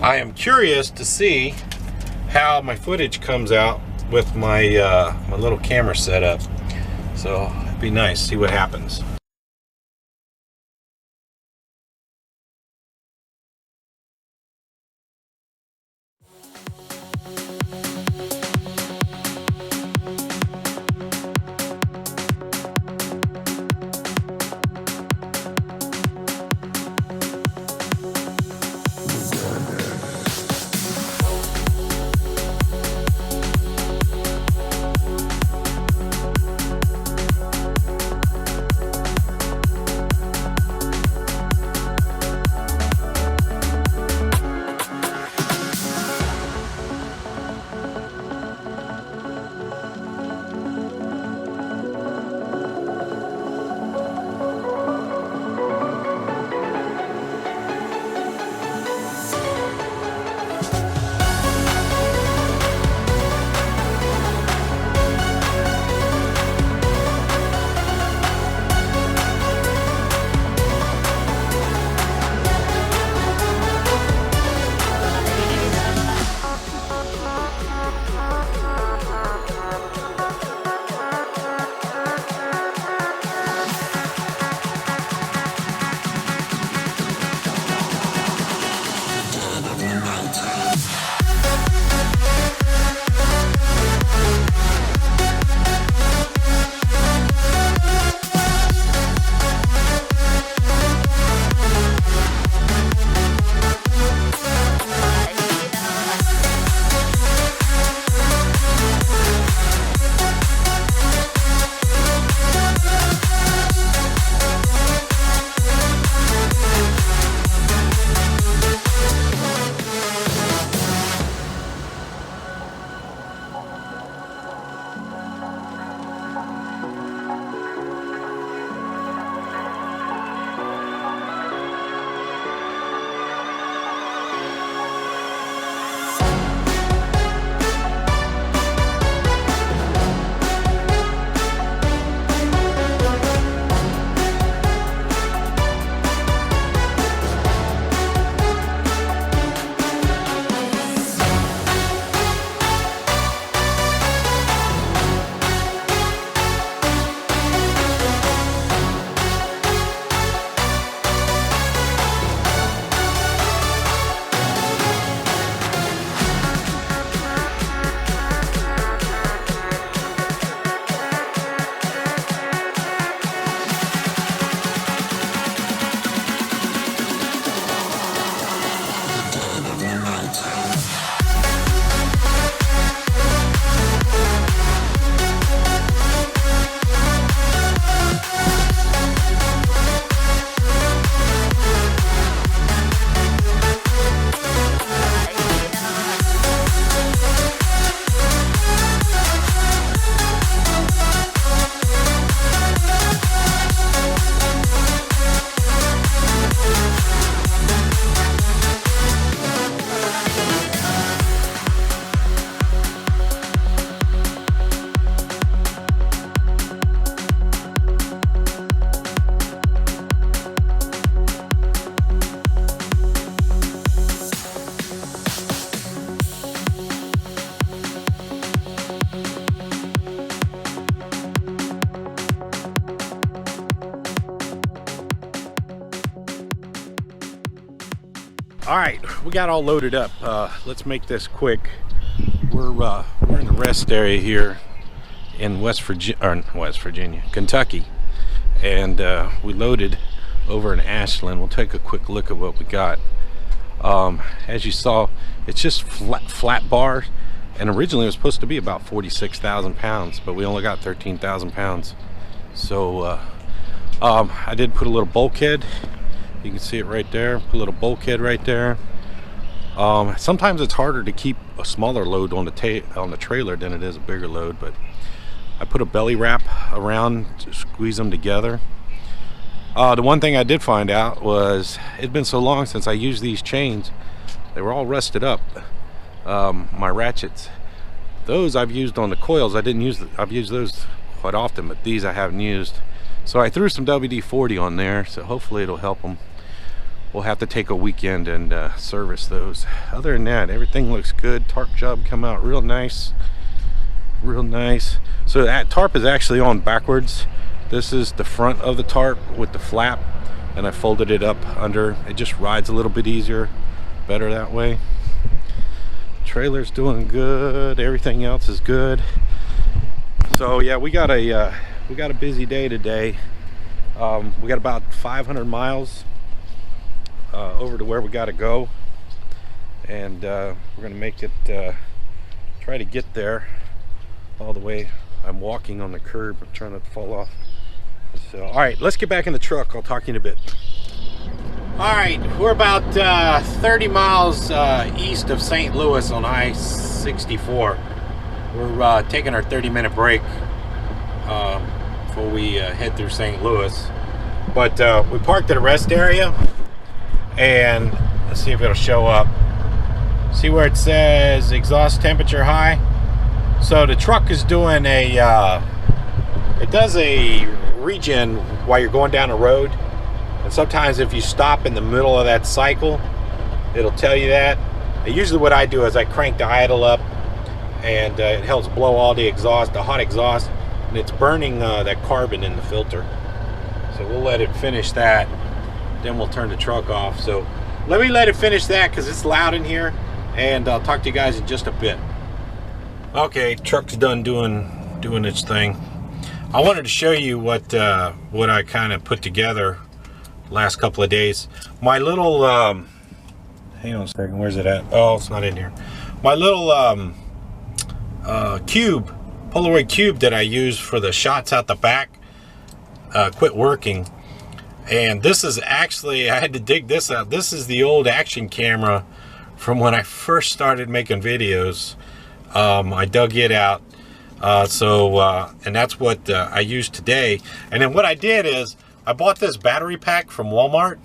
I am curious to see how my footage comes out with my my little camera setup. So it'd be nice to see what happens. All right, we got all loaded up. Let's make this quick. We're in the rest area here in Kentucky, and we loaded over in Ashland. We'll take a quick look at what we got. As you saw, it's just flat bar, and originally it was supposed to be about 46,000 pounds, but we only got 13,000 pounds. So I did put a little bulkhead. You can see it right there. Put a little bulkhead right there. Sometimes it's harder to keep a smaller load on the trailer than it is a bigger load, but I put a belly wrap around to squeeze them together. The one thing I did find out was it'd been so long since I used these chains. They were all rusted up. My ratchets, those I've used on the coils. I've used those quite often, but these I haven't used. So I threw some WD-40 on there, so hopefully it'll help them. we'll have to take a weekend and service those. Other than that, everything looks good. Tarp job come out real nice, real nice. So that tarp is actually on backwards. This is the front of the tarp with the flap, and I folded it up under. It just rides a little bit easier, better that way. Trailer's doing good, everything else is good. So yeah, we got a busy day today. We got about 500 miles over to where we got to go, and we're gonna make it, try to get there all the way. I'm walking on the curb, I'm trying not to fall off. So all right, let's get back in the truck. I'll talk to you in a bit. All right, we're about 30 miles east of St. Louis on I-64. We're taking our 30-minute break before we head through St. Louis. But we parked at a rest area, and let's see if it'll show up. See where it says exhaust temperature high? So the truck is doing a, it does a regen while you're going down the road. And sometimes if you stop in the middle of that cycle, it'll tell you that. And usually what I do is I crank the idle up, and it helps blow all the exhaust, the hot exhaust, and it's burning that carbon in the filter. So we'll let it finish that, then we'll turn the truck off. So let me let it finish that because it's loud in here, and I'll talk to you guys in just a bit. Okay, truck's done doing its thing. I wanted to show you what I kind of put together last couple of days. My little hang on a second, where's it at? Oh, it's not in here. My little cube, Polaroid Cube that I use for the shots out the back quit working, and this is actually, I had to dig this out. This is the old action camera from when I first started making videos. I dug it out, and that's what I use today. And then what I did is I bought this battery pack from Walmart,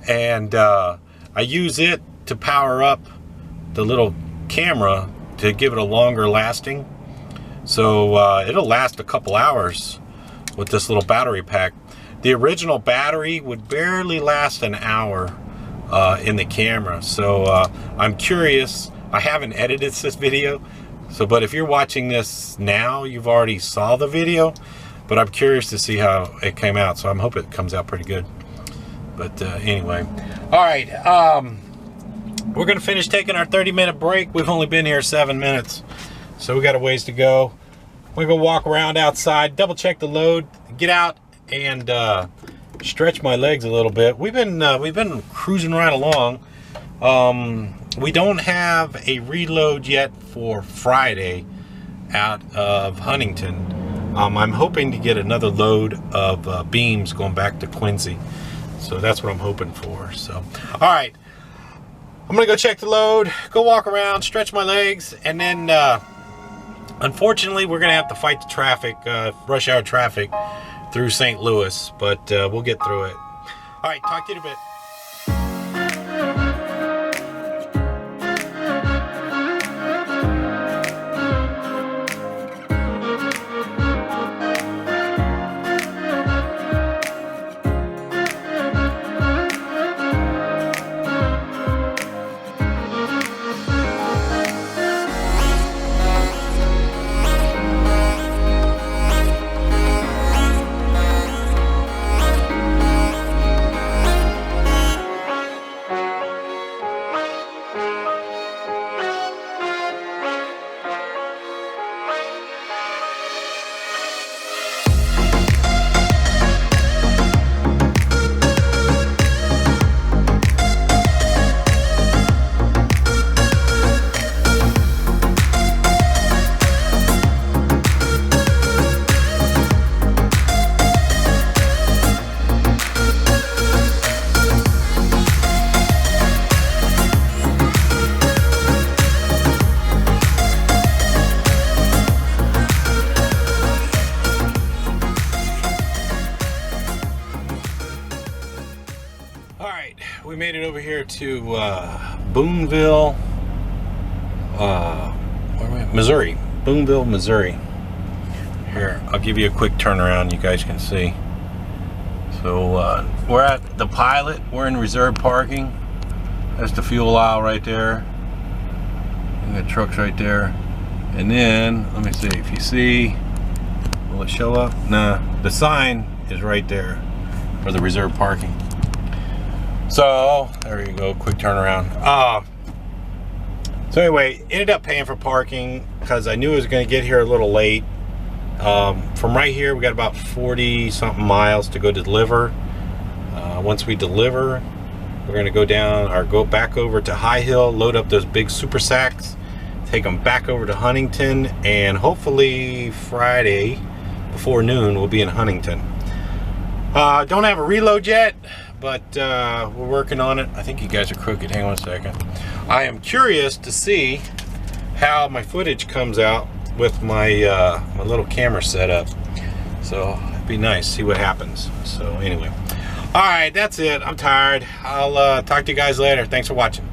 and I use it to power up the little camera to give it a longer lasting. So it'll last a couple hours with this little battery pack. The original battery would barely last an hour in the camera. So I'm curious. I haven't edited this video, but if you're watching this now, you've already saw the video. But I'm curious to see how it came out, so I'm hoping it comes out pretty good. But anyway, all right, we're gonna finish taking our 30-minute break. We've only been here 7 minutes, so we got a ways to go. We're gonna walk around outside, double check the load, get out and stretch my legs a little bit. We've been cruising right along. We don't have a reload yet for Friday out of Huntington. I'm hoping to get another load of beams going back to Quincy. So that's what I'm hoping for. So, all right. I'm going to go check the load, go walk around, stretch my legs, and then, unfortunately, we're going to have to fight the traffic, rush hour traffic through St. Louis, but we'll get through it. All right, talk to you in a bit. We made it over here to Boonville, Missouri. Boonville, Missouri. Here, I'll give you a quick turnaround. You guys can see. So So we're at the Pilot. We're in reserve parking. That's the fuel aisle right there. And the truck's right there. And then, let me see, if you see, will it show up? Nah, the sign is right there for the reserve parking. So, there you go, quick turnaround. So anyway, ended up paying for parking because I knew I was going to get here a little late. From right here, we got about 40 something miles to go deliver. Once we deliver, we're going to go down or go back over to High Hill, load up those big super sacks, take them back over to Huntington, and hopefully Friday before noon we'll be in Huntington. Don't have a reload yet, but we're working on it. I think you guys are crooked. Hang on a second. I am curious to see how my footage comes out with my my little camera setup. So it'd be nice to see what happens. So anyway, all right, that's it. I'm tired. I'll talk to you guys later. Thanks for watching.